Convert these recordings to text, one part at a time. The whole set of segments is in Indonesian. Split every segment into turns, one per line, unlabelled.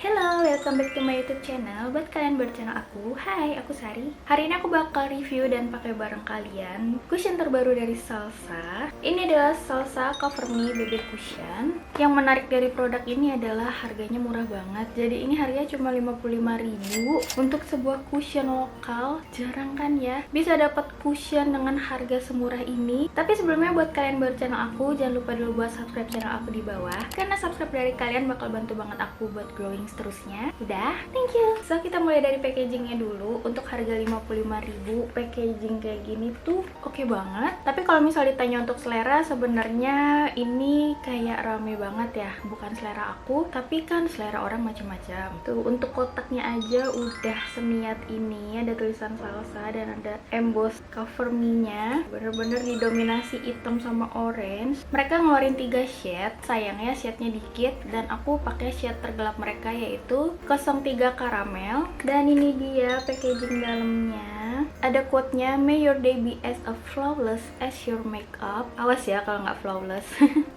Hello, welcome back to my YouTube channel. Buat kalian baru channel aku, hai, aku Sari. Hari ini aku bakal review dan pakai bareng kalian cushion terbaru dari Salsa. Ini adalah Salsa Cover Me Baby Cushion. Yang menarik dari produk ini adalah harganya murah banget. Jadi ini harganya cuma 55.000 untuk sebuah cushion lokal. Jarang kan ya bisa dapat cushion dengan harga semurah ini. Tapi sebelumnya buat kalian baru channel aku, jangan lupa dulu buat subscribe channel aku di bawah. Karena subscribe dari kalian bakal bantu banget aku buat growing seterusnya. Udah, thank you. So kita mulai dari packagingnya dulu. Untuk harga 55.000 packaging kayak gini tuh oke banget. Tapi kalau misal ditanya untuk selera, sebenarnya ini kayak rame banget ya. Bukan selera aku, tapi kan selera orang macam-macam. Tuh untuk kotaknya aja udah seniat ini. Ada tulisan Salsa dan ada emboss Cover Me-nya. Bener-bener didominasi hitam sama orange. Mereka ngeluarin 3 shade. Sayangnya shade-nya dikit dan aku pakai shade tergelap mereka yaitu 03 Caramel. Dan ini dia packaging dalamnya. Ada quote-nya, "May your day be as a flawless as your makeup." Awas ya kalau nggak flawless.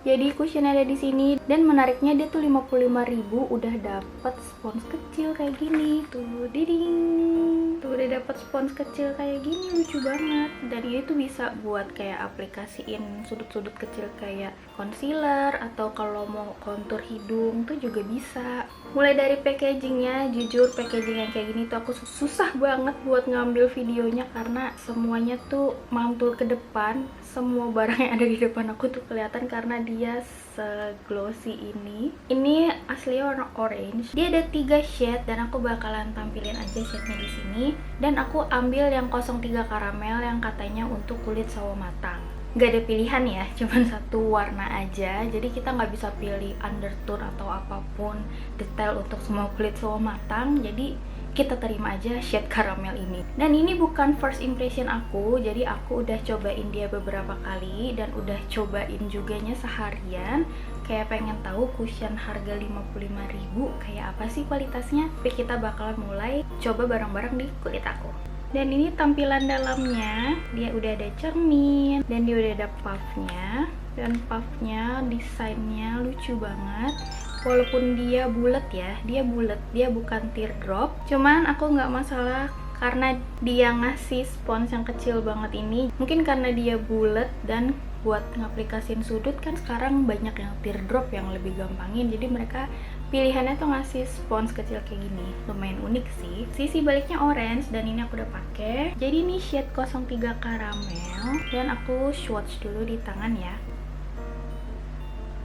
Jadi cushion ada di sini dan menariknya dia tuh 55.000 udah dapet spons kecil kayak gini. Tuh, diding. Tuh udah dapet spons kecil kayak gini, lucu banget. Dan ini tuh bisa buat kayak aplikasiin sudut-sudut kecil kayak concealer atau kalau mau kontur hidung tuh juga bisa. Mulai dari packagingnya, jujur packaging yang kayak gini tuh aku susah banget buat ngambil videonya karena semuanya tuh mantul ke depan. Semua barang yang ada di depan aku tuh kelihatan karena dia se-glossy ini. Ini aslinya warna orange. Dia ada 3 shade dan aku bakalan tampilin aja shade-nya di sini. Dan aku ambil yang 03 Caramel yang katanya untuk kulit sawo matang. Gak ada pilihan ya, cuman satu warna aja. Jadi kita nggak bisa pilih undertone atau apapun detail untuk semua kulit sawo matang. Jadi kita terima aja shade caramel ini. Dan ini bukan first impression aku, jadi aku udah cobain dia beberapa kali dan udah cobain juganya seharian. Kayak pengen tahu cushion harga 55.000 kayak apa sih kualitasnya. Tapi kita bakalan mulai coba bareng-bareng di kulit aku. Dan ini tampilan dalamnya, dia udah ada cermin dan dia udah ada puffnya. Dan puffnya desainnya lucu banget. Walaupun dia bulat ya, dia bulat, dia bukan teardrop. Cuman aku nggak masalah karena dia ngasih spons yang kecil banget ini. Mungkin karena dia bulat dan buat ngaplikasiin sudut kan sekarang banyak yang teardrop yang lebih gampangin. Jadi mereka pilihannya tuh ngasih spons kecil kayak gini. Lumayan unik sih. Sisi baliknya orange dan ini aku udah pakai. Jadi ini shade 03 Caramel dan aku swatch dulu di tangan ya.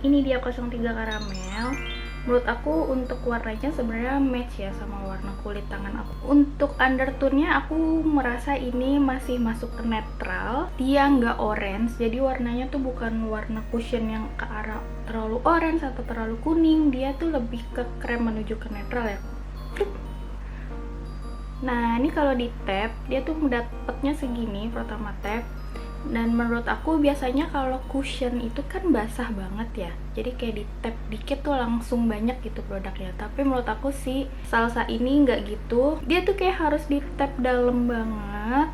Ini dia 03 Caramel. Menurut aku untuk warnanya sebenarnya match ya sama warna kulit tangan aku. Untuk undertone-nya aku merasa ini masih masuk ke netral. Dia nggak orange, jadi warnanya tuh bukan warna cushion yang ke arah terlalu orange atau terlalu kuning. Dia tuh lebih ke krem menuju ke netral ya. Nah ini kalau di tap, dia tuh dapetnya segini pertama tap. Dan menurut aku biasanya kalau cushion itu kan basah banget ya, jadi kayak di tap dikit tuh langsung banyak gitu produknya. Tapi menurut aku sih Salsa ini nggak gitu, dia tuh kayak harus di tap dalam banget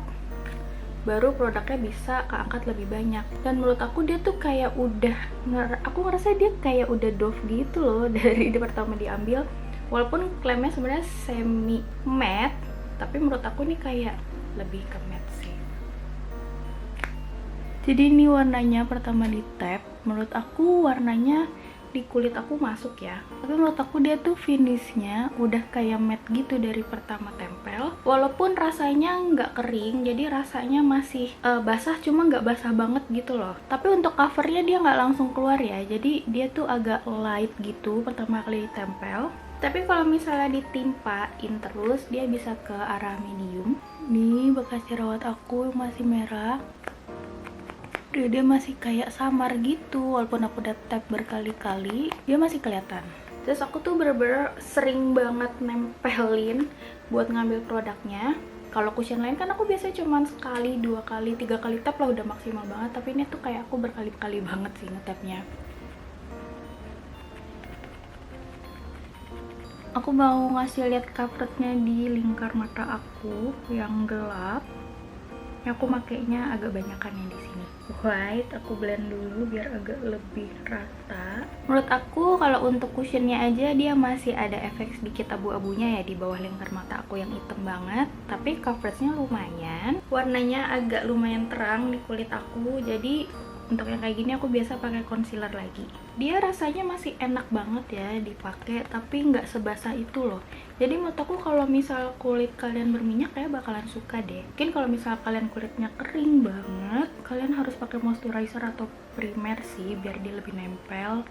baru produknya bisa keangkat lebih banyak. Dan menurut aku dia tuh kayak udah, aku ngerasa dia kayak udah doff gitu loh dari pertama diambil. Walaupun klaimnya sebenarnya semi matte, tapi menurut aku ini kayak lebih ke matte sih. Jadi ini warnanya pertama di tap, menurut aku warnanya di kulit aku masuk ya. Tapi menurut aku dia tuh finishnya udah kayak matte gitu dari pertama tempel. Walaupun rasanya nggak kering, jadi rasanya masih basah, cuma nggak basah banget gitu loh. Tapi untuk covernya dia nggak langsung keluar ya, jadi dia tuh agak light gitu pertama kali ditempel. Tapi kalau misalnya ditimpain terus, dia bisa ke arah medium. Nih bekas jerawat aku masih merah. Dia masih kayak samar gitu, walaupun aku udah tap berkali-kali dia masih kelihatan. Terus aku tuh bener-bener sering banget nempelin buat ngambil produknya. Kalau cushion lain kan aku biasanya cuma sekali, 2 kali, 3 kali tap lah udah maksimal banget. Tapi ini tuh kayak aku berkali-kali banget sih ngetapnya. Aku mau ngasih lihat coveragenya di lingkar mata aku yang gelap. Aku makainya agak banyakan yang di sini. White aku blend dulu biar agak lebih rata. Menurut aku kalau untuk cushionnya aja dia masih ada efek sedikit abu-abunya ya di bawah lingkar mata aku yang hitam banget. Tapi coveragenya lumayan. Warnanya agak lumayan terang di kulit aku. Jadi untuk yang kayak gini aku biasa pakai concealer lagi. Dia rasanya masih enak banget ya dipakai, tapi nggak sebasah itu loh. Jadi menurut aku kalau misal kulit kalian berminyak kayak bakalan suka deh. Mungkin kalau misal kalian kulitnya kering banget, kalian harus pakai moisturizer atau primer sih biar dia lebih nempel.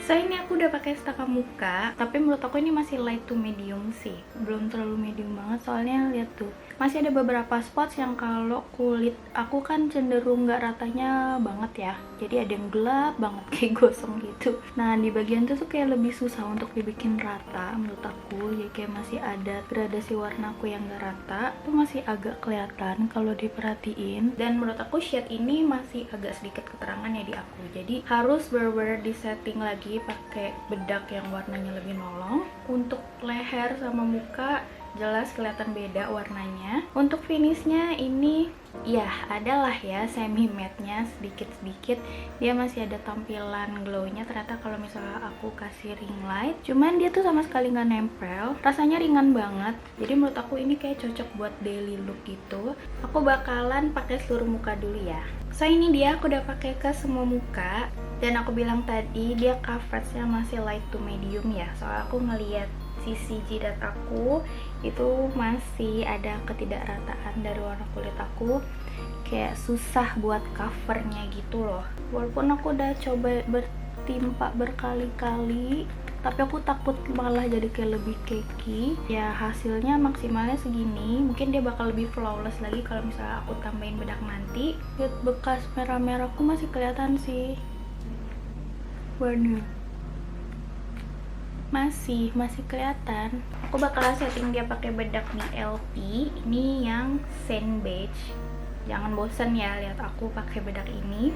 So ini aku udah pakai staka muka, tapi menurut aku ini masih light to medium sih, belum terlalu medium banget soalnya lihat tuh masih ada beberapa spots yang kalau kulit aku kan cenderung nggak ratanya banget ya, jadi ada yang gelap banget kayak gosong gitu. Nah di bagian itu tuh kayak lebih susah untuk dibikin rata menurut aku, jadi kayak masih ada gradasi warna aku yang nggak rata, itu masih agak kelihatan kalau diperhatiin. Dan menurut aku shade ini masih agak sedikit keterangan ya di aku, jadi harus bener-bener di setting lagi pakai bedak yang warnanya lebih nolong. Untuk leher sama muka jelas kelihatan beda warnanya. Untuk finishnya ini ya adalah ya semi matte nya sedikit-sedikit, dia masih ada tampilan glownya ternyata kalau misalnya aku kasih ring light, cuman dia tuh sama sekali nggak nempel, rasanya ringan banget. Jadi menurut aku ini kayak cocok buat daily look gitu. Aku bakalan pakai seluruh muka dulu ya. So ini dia aku udah pakai ke semua muka, dan aku bilang tadi dia coveragenya masih light to medium ya, soalnya aku ngeliat sisi jidat aku itu masih ada ketidakrataan dari warna kulit aku, kayak susah buat covernya gitu loh. Walaupun aku udah coba bertimpa berkali-kali, tapi aku takut malah jadi kayak lebih cakey. Ya hasilnya maksimalnya segini, mungkin dia bakal lebih flawless lagi kalau misalnya aku tambahin bedak nanti. Lihat bekas merah-merahku masih kelihatan sih, warna masih kelihatan. Aku bakalan setting dia pakai bedak di LP ini yang sand beige. Jangan bosan ya lihat aku pakai bedak ini.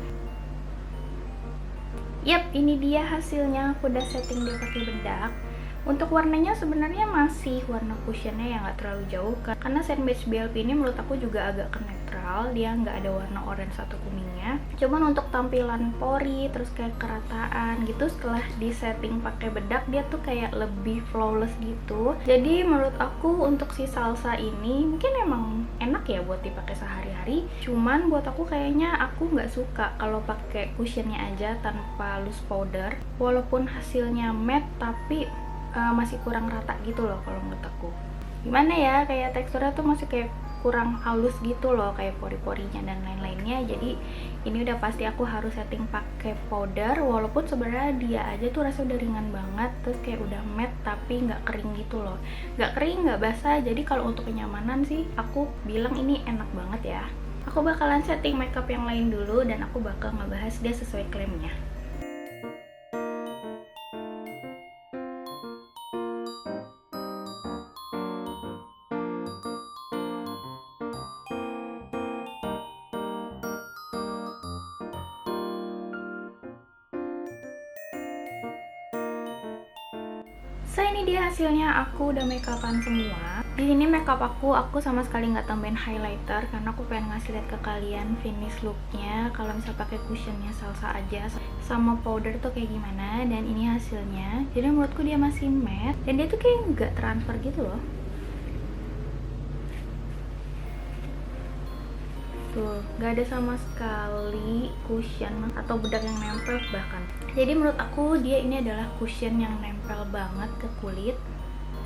Yap, ini dia hasilnya. Aku udah setting dia pakai bedak. Untuk warnanya sebenarnya masih warna cushionnya yang nggak terlalu jauh, karena sand beige BLP ini menurut aku juga agak ke netral, dia nggak ada warna orange atau kuningnya. Cuman untuk tampilan pori terus kayak kerataan gitu setelah di setting pakai bedak, dia tuh kayak lebih flawless gitu. Jadi menurut aku untuk si salsa ini mungkin emang enak ya buat dipakai sehari-hari, cuman buat aku kayaknya aku nggak suka kalau pakai cushionnya aja tanpa loose powder. Walaupun hasilnya matte tapi masih kurang rata gitu loh kalau menurut aku. Gimana ya, kayak teksturnya tuh masih kayak kurang halus gitu loh, kayak pori-porinya dan lain-lainnya. Jadi ini udah pasti aku harus setting pakai powder, walaupun sebenarnya dia aja tuh rasanya udah ringan banget, terus kayak udah matte tapi nggak kering gitu loh, nggak kering nggak basah. Jadi kalau untuk kenyamanan sih aku bilang ini enak banget ya. Aku bakalan setting makeup yang lain dulu dan aku bakal ngebahas dia sesuai klaimnya. So ini dia hasilnya, aku udah makeupan semua. Di sini makeup aku sama sekali nggak tambahin highlighter karena aku pengen ngasih lihat ke kalian finish looknya kalau misal pakai cushionnya salsa aja sama powder tuh kayak gimana. Dan ini hasilnya. Jadi menurutku dia masih matte dan dia tuh kayak nggak transfer gitu loh. Tuh, gak ada sama sekali cushion atau bedak yang nempel bahkan. Jadi menurut aku dia ini adalah cushion yang nempel banget ke kulit.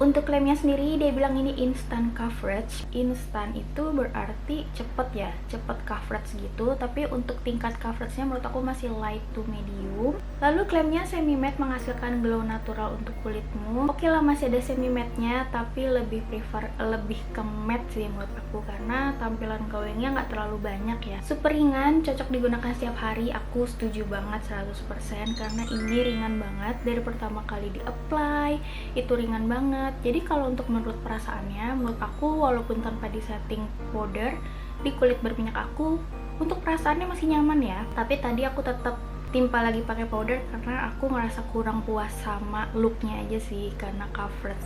Untuk klaimnya sendiri dia bilang ini instant coverage. Instant itu berarti cepet ya, cepet coverage gitu. Tapi untuk tingkat coveragenya menurut aku masih light to medium. Lalu klaimnya semi matte menghasilkan glow natural untuk kulitmu. Oke lah, masih ada semi matte nya, tapi lebih prefer lebih ke matte sih menurut aku, karena tampilan glowingnya nggak terlalu banyak ya. Super ringan, cocok digunakan setiap hari. Aku setuju banget 100% karena ini ringan banget. Dari pertama kali di apply itu ringan banget. Jadi kalau untuk menurut perasaannya, menurut aku walaupun tanpa di setting powder di kulit berminyak aku, untuk perasaannya masih nyaman ya. Tapi tadi aku tetap timpa lagi pakai powder karena aku ngerasa kurang puas sama looknya aja sih, karena coverage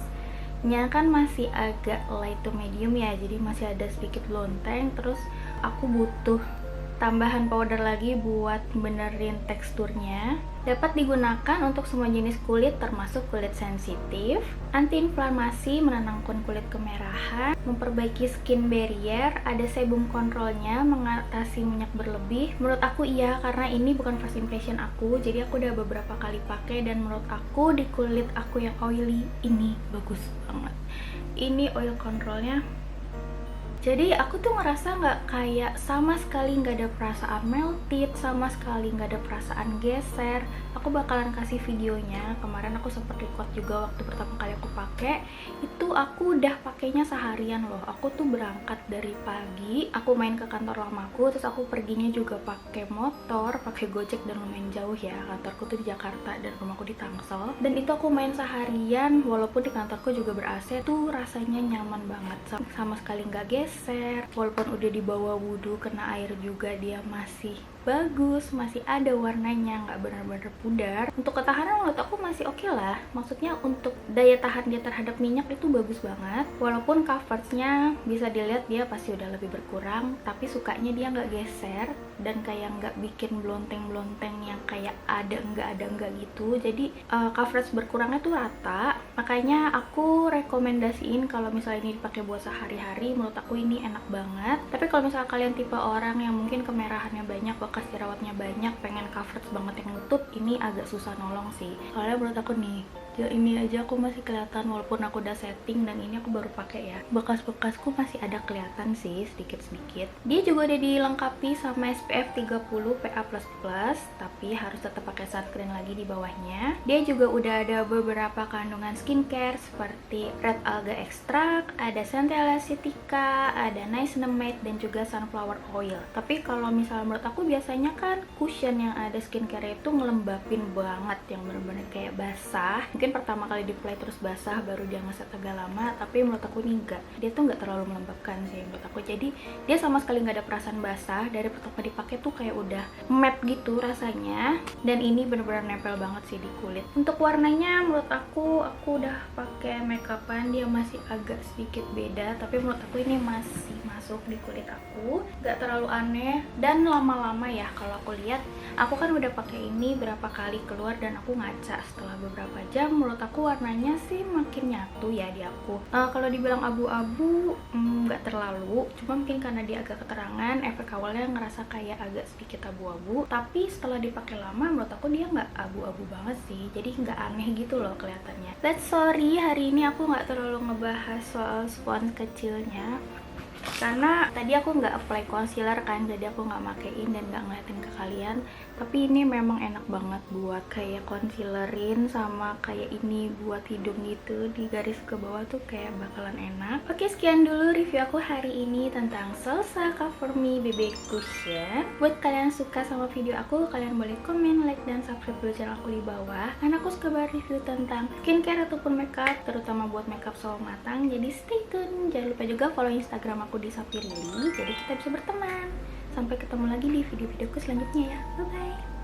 kulitnya kan masih agak light to medium ya, jadi masih ada sedikit blonteng. Terus aku butuh tambahan powder lagi buat benerin teksturnya. Dapat digunakan untuk semua jenis kulit termasuk kulit sensitif, antiinflamasi, menenangkan kulit kemerahan, memperbaiki skin barrier, ada sebum kontrolnya, mengatasi minyak berlebih. Menurut aku iya, karena ini bukan first impression aku, jadi aku udah beberapa kali pakai dan menurut aku di kulit aku yang oily ini bagus banget. Ini oil controlnya. Jadi aku tuh ngerasa nggak kayak sama sekali nggak ada perasaan melted, sama sekali nggak ada perasaan geser. Aku bakalan kasih videonya. Kemarin aku sempet record juga waktu pertama kali aku pakai. Itu aku udah pakainya seharian loh. Aku tuh berangkat dari pagi, aku main ke kantor lamaku, terus aku perginya juga pakai motor, pakai Gojek dan lumayan jauh ya. Kantorku tuh di Jakarta dan rumahku di Tangsel. Dan itu aku main seharian, walaupun di kantorku juga ber-AC, tuh rasanya nyaman banget. Sama sekali nggak geser, walaupun udah dibawa wudhu kena air juga dia masih bagus, masih ada warnanya, nggak benar-benar pudar. Untuk ketahanan menurut aku masih oke lah. Maksudnya untuk daya tahan dia terhadap minyak itu bagus banget. Walaupun coveragenya bisa dilihat dia pasti udah lebih berkurang, tapi sukanya dia nggak geser dan kayak nggak bikin blonteng-blonteng yang kayak ada enggak gitu. Jadi coverage berkurangnya tuh rata. Makanya aku rekomendasiin kalau misalnya ini dipakai buat sehari-hari, menurut aku ini enak banget. Tapi kalau misalnya kalian tipe orang yang mungkin kemerahannya banyak, bekas jerawatnya banyak, pengen coverage banget yang nutup, ini agak susah nolong sih. Soalnya menurut aku nih, ya ini aja aku masih kelihatan walaupun aku udah setting dan ini aku baru pakai ya. Bekas-bekasku masih ada kelihatan sih sedikit-sedikit. Dia juga udah dilengkapi sama SPF 30 PA++, tapi harus tetap pakai sunscreen lagi di bawahnya. Dia juga udah ada beberapa kandungan skincare seperti red alga extract, ada centella asiatica, ada niacinamide dan juga sunflower oil. Tapi kalau misalnya menurut aku biasanya kan cushion yang ada skincare itu ngelembapin banget, yang bener-bener kayak basah. Mungkin pertama kali di-play terus basah baru dia ngeset agak lama, tapi menurut aku ini enggak, dia tuh nggak terlalu melembabkan sih menurut aku. Jadi dia sama sekali nggak ada perasaan basah, dari pertama dipakai tuh kayak udah matte gitu rasanya, dan ini bener-bener nempel banget sih di kulit. Untuk warnanya menurut aku udah pakai makeupan, dia masih agak sedikit beda, tapi menurut aku ini masih masuk di kulit aku, nggak terlalu aneh. Dan lama-lama ya kalau aku lihat, aku kan udah pakai ini berapa kali keluar dan aku ngaca setelah beberapa jam, menurut aku warnanya sih makin nyatu ya di aku. Kalau dibilang abu-abu nggak terlalu, cuma mungkin karena dia agak keterangan, efek awalnya ngerasa kayak agak sedikit abu-abu, tapi setelah dipakai lama menurut aku dia nggak abu-abu banget sih, jadi nggak aneh gitu loh kelihatannya. But sorry, hari ini aku nggak terlalu ngebahas soal spons kecilnya karena tadi aku nggak apply concealer kan, jadi aku nggak makein dan nggak ngeliatin ke kalian. Tapi ini memang enak banget buat kayak concealerin, sama kayak ini buat hidung gitu, di garis ke bawah tuh kayak bakalan enak. Oke, sekian dulu review aku hari ini tentang Salsa Cover Me BB Cushion. Buat kalian suka sama video aku, kalian boleh komen, like, dan subscribe dulu channel aku di bawah, karena aku suka banget review tentang skincare ataupun makeup, terutama buat makeup soal matang. Jadi stay tune. Jangan lupa juga follow Instagram aku di Sapirili, jadi kita bisa berteman. Sampai ketemu lagi di video-videoku selanjutnya ya. Bye bye.